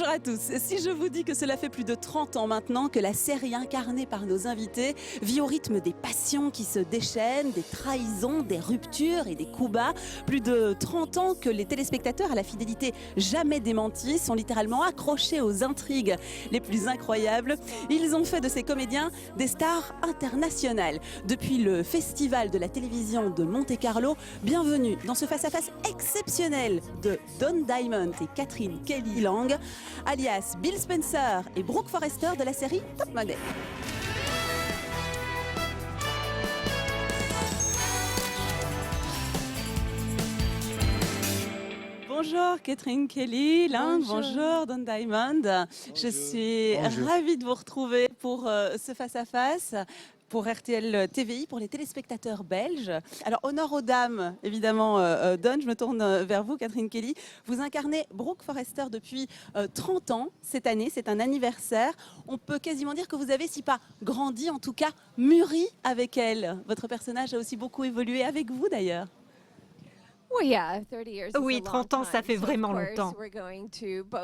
Bonjour à tous. Si je vous dis que cela fait plus de 30 ans maintenant que la série incarnée par nos invités vit au rythme des passions qui se déchaînent, des trahisons, des ruptures et des coups bas, plus de 30 ans que les téléspectateurs à la fidélité jamais démentie sont littéralement accrochés aux intrigues les plus incroyables, ils ont fait de ces comédiens des stars internationales. Depuis le Festival de la télévision de Monte-Carlo, bienvenue dans ce face-à-face exceptionnel de Don Diamond et Catherine Kelly Lang, alias Bill Spencer et Brooke Forrester de la série Top Model. Bonjour Catherine Kelly Lang, bonjour Don Diamond. Je suis ravie de vous retrouver pour ce face-à-face. Pour RTL TVI, pour les téléspectateurs belges. Alors, honneur aux dames, évidemment, Don, je me tourne vers vous, Catherine Kelly. Vous incarnez Brooke Forrester depuis 30 ans cette année, c'est un anniversaire. On peut quasiment dire que vous avez, si pas grandi, en tout cas mûri avec elle. Votre personnage a aussi beaucoup évolué avec vous d'ailleurs. Oui, 30 ans, ça fait vraiment longtemps.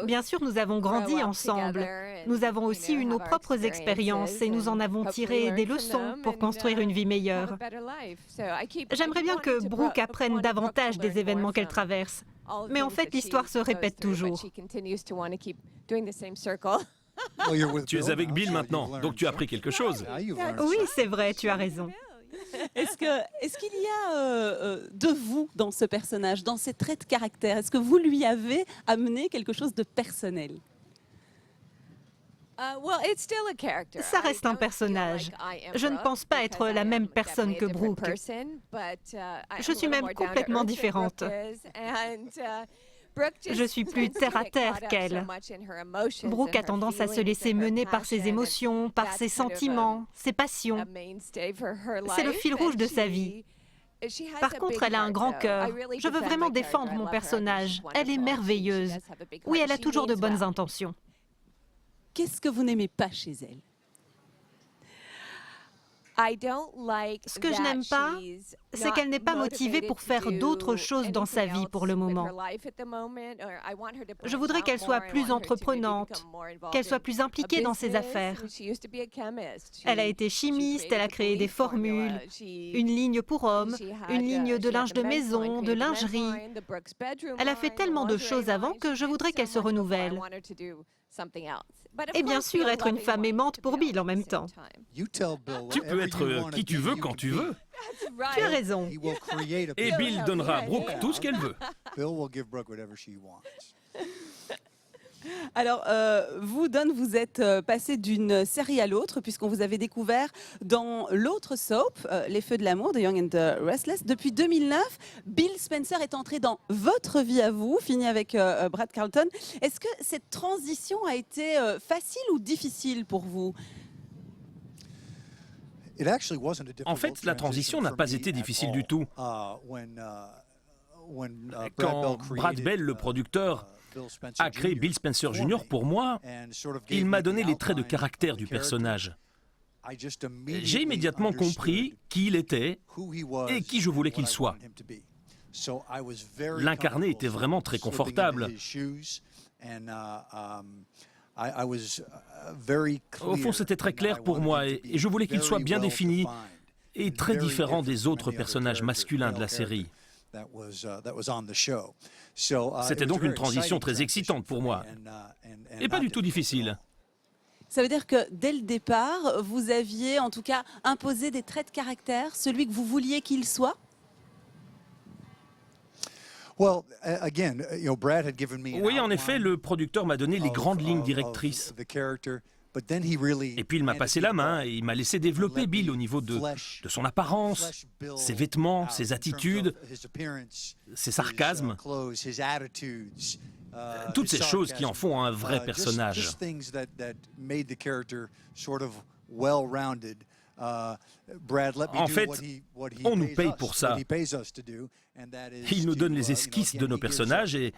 Bien sûr, nous avons grandi ensemble. Nous avons aussi eu nos propres expériences et nous en avons tiré des leçons pour construire une vie meilleure. J'aimerais bien que Brooke apprenne davantage des événements qu'elle traverse. Mais en fait, l'histoire se répète toujours. Tu es avec Bill maintenant, donc tu as appris quelque chose. Oui, c'est vrai, tu as raison. Est-ce qu'il y a de vous dans ce personnage, dans ses traits de caractère? Est-ce que vous lui avez amené quelque chose de personnel? Ça reste un personnage. Je ne pense pas être la même personne que Brooke. Je suis même complètement différente. Je suis plus terre-à-terre qu'elle. Brooke a tendance à se laisser mener par ses émotions, par ses sentiments, ses passions. C'est le fil rouge de sa vie. Par contre, elle a un grand cœur. Je veux vraiment défendre mon personnage. Elle est merveilleuse. Oui, elle a toujours de bonnes intentions. Qu'est-ce que vous n'aimez pas chez elle? Ce que je n'aime pas, c'est qu'elle n'est pas motivée pour faire d'autres choses dans sa vie pour le moment. Je voudrais qu'elle soit plus entreprenante, qu'elle soit plus impliquée dans ses affaires. Elle a été chimiste, elle a créé des formules, une ligne pour hommes, une ligne de linge de maison, de lingerie. Elle a fait tellement de choses avant que je voudrais qu'elle se renouvelle. Et bien sûr, être une femme aimante pour Bill en même temps. Tu peux être qui tu veux quand tu veux. Tu as raison. Et Bill donnera à Brooke tout ce qu'elle veut. Alors, vous, Don, vous êtes passé d'une série à l'autre, puisqu'on vous avait découvert dans l'autre soap, Les Feux de l'amour, de Young and the Restless. Depuis 2009, Bill Spencer est entré dans votre vie à vous, fini avec Brad Carlton. Est-ce que cette transition a été facile ou difficile pour vous? En fait, la transition n'a pas été difficile du tout. Quand Brad Bell, le producteur, a créé Bill Spencer Jr. pour moi, il m'a donné les traits de caractère du personnage. J'ai immédiatement compris qui il était et qui je voulais qu'il soit. L'incarner était vraiment très confortable. Au fond, c'était très clair pour moi et je voulais qu'il soit bien défini et très différent des autres personnages masculins de la série. C'était donc une transition très excitante pour moi, et pas du tout difficile. Ça veut dire que dès le départ, vous aviez en tout cas imposé des traits de caractère, celui que vous vouliez qu'il soit? Oui, en effet, le producteur m'a donné les grandes lignes directrices. Et puis il m'a passé la main et il m'a laissé développer Bill au niveau de son apparence, ses vêtements, ses attitudes, ses sarcasmes, toutes ces choses qui en font un vrai personnage. En fait, on nous paye pour ça. Il nous donne les esquisses de nos personnages et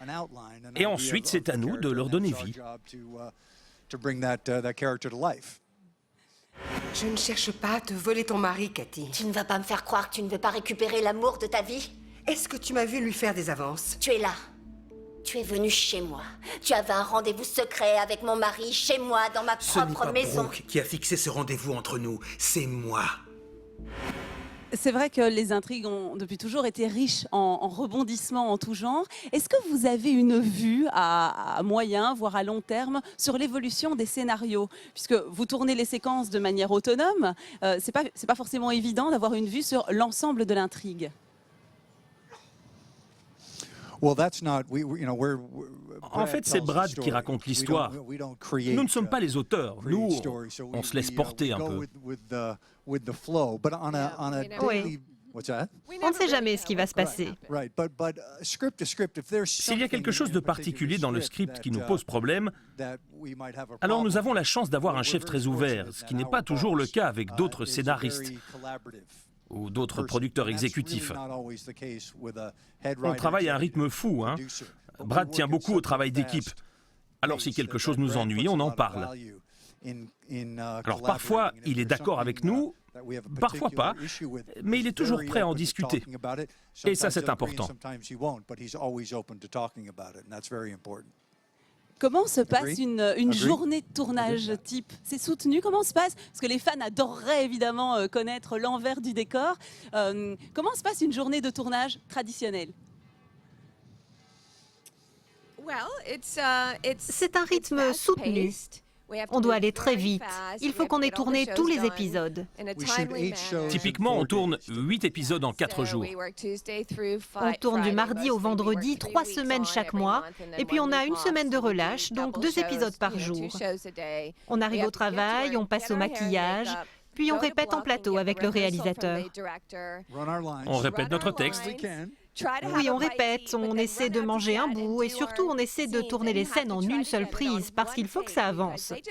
ensuite c'est à nous de leur donner vie. Je ne cherche pas à te voler ton mari, Cathy. Tu ne vas pas me faire croire que tu ne veux pas récupérer l'amour de ta vie? Est-ce que tu m'as vu lui faire des avances? Tu es là. Tu es venu chez moi. Tu avais un rendez-vous secret avec mon mari, chez moi, dans ma Ce n'est propre pas maison. Brooke qui a fixé ce rendez-vous entre nous, c'est moi. C'est vrai que les intrigues ont depuis toujours été riches en rebondissements en tout genre. Est-ce que vous avez une vue à moyen, voire à long terme, sur l'évolution des scénarios? Puisque vous tournez les séquences de manière autonome, c'est pas forcément évident d'avoir une vue sur l'ensemble de l'intrigue. En fait, c'est Brad qui raconte l'histoire. Nous ne sommes pas les auteurs. Nous, on se laisse porter un peu. Oui. On ne sait jamais ce qui va se passer. S'il y a quelque chose de particulier dans le script qui nous pose problème, alors nous avons la chance d'avoir un chef très ouvert, ce qui n'est pas toujours le cas avec d'autres scénaristes ou d'autres producteurs exécutifs. On travaille à un rythme fou, hein. Brad tient beaucoup au travail d'équipe. Alors si quelque chose nous ennuie, on en parle. Alors parfois, il est d'accord avec nous, parfois pas, mais il est toujours prêt à en discuter. Et ça, c'est important. Comment se passe une journée de tournage type? C'est soutenu? Comment se passe? Parce que les fans adoreraient évidemment connaître l'envers du décor. Comment se passe une journée de tournage traditionnelle? C'est un rythme soutenu. On doit aller très vite. Il faut qu'on ait tourné tous les épisodes. Typiquement, on tourne 8 épisodes en 4 jours. On tourne du mardi au vendredi, 3 semaines chaque mois. Et puis on a une semaine de relâche, donc 2 épisodes par jour. On arrive au travail, on passe au maquillage, puis on répète en plateau avec le réalisateur. On répète notre texte. Oui, on répète, on essaie de manger un bout et surtout on essaie de tourner les scènes en une seule prise parce qu'il faut que ça avance. Et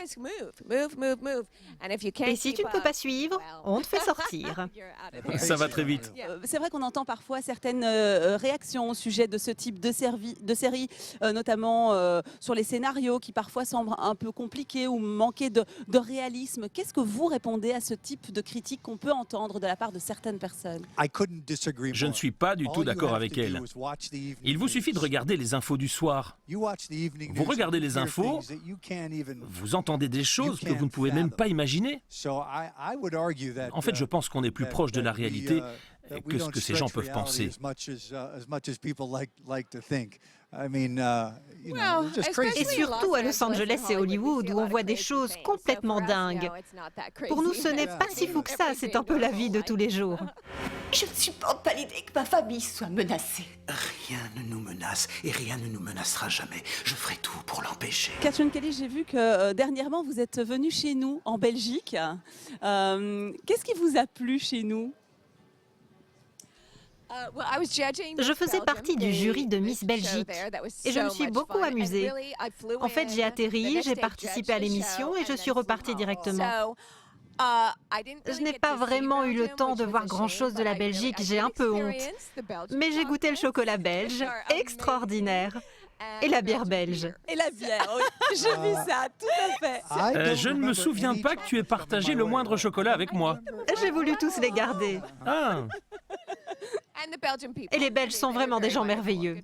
si tu ne peux pas suivre, on te fait sortir. Ça va très vite. C'est vrai qu'on entend parfois certaines réactions au sujet de ce type de série, notamment sur les scénarios qui parfois semblent un peu compliqués ou manquer de réalisme. Qu'est-ce que vous répondez à ce type de critique qu'on peut entendre de la part de certaines personnes? Je ne suis pas du tout d'accord avec elle. Il vous suffit de regarder les infos du soir. Vous regardez les infos, vous entendez des choses que vous ne pouvez même pas imaginer. En fait, je pense qu'on est plus proche de la réalité que ce que ces gens peuvent penser. Et surtout à Los Angeles et Hollywood où on voit des choses complètement dingues. Pour nous, ce n'est pas si fou que ça, c'est un peu la vie de tous les jours. Je ne supporte pas l'idée que ma famille soit menacée. Rien ne nous menace et rien ne nous menacera jamais. Je ferai tout pour l'empêcher. Catherine Kelly, j'ai vu que dernièrement vous êtes venue chez nous en Belgique. Qu'est-ce qui vous a plu chez nous? Je faisais partie du jury de Miss Belgique et je me suis beaucoup amusée. En fait, j'ai atterri, j'ai participé à l'émission et je suis repartie directement. Je n'ai pas vraiment eu le temps de voir grand-chose de la Belgique, j'ai un peu honte. Mais j'ai goûté le chocolat belge, extraordinaire. Et la bière belge. Et la bière, oui. J'ai vu ça, tout à fait. Je ne me souviens pas que tu aies partagé le moindre chocolat avec moi. J'ai voulu tous les garder. Ah. Et les Belges sont vraiment des gens merveilleux.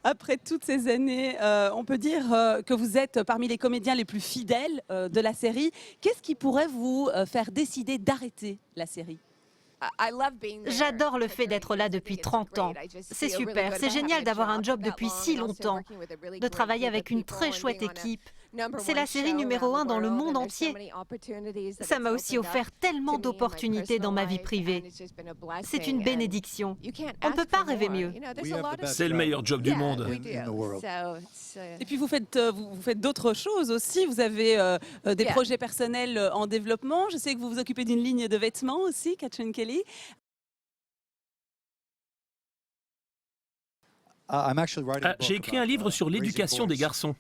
Après toutes ces années, on peut dire que vous êtes parmi les comédiens les plus fidèles de la série. Qu'est-ce qui pourrait vous faire décider d'arrêter la série? J'adore le fait d'être là depuis 30 ans. C'est super, c'est génial d'avoir un job depuis si longtemps, de travailler avec une très chouette équipe. C'est la série numéro 1 dans le monde entier. Ça m'a aussi offert tellement d'opportunités dans ma vie privée. C'est une bénédiction. On ne peut pas rêver mieux. C'est le meilleur job du monde. Et puis vous faites d'autres choses aussi. Vous avez des projets personnels en développement. Je sais que vous vous occupez d'une ligne de vêtements aussi, Catherine Kelly. J'ai écrit un livre sur l'éducation des garçons.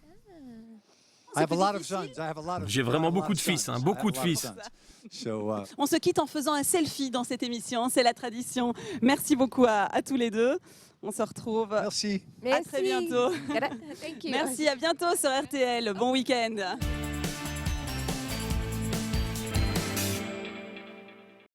J'ai vraiment beaucoup de fils, beaucoup de fils. On se quitte en faisant un selfie dans cette émission, c'est la tradition. Merci beaucoup à tous les deux. On se retrouve. Merci. À très bientôt. Merci, à bientôt sur RTL. Bon week-end.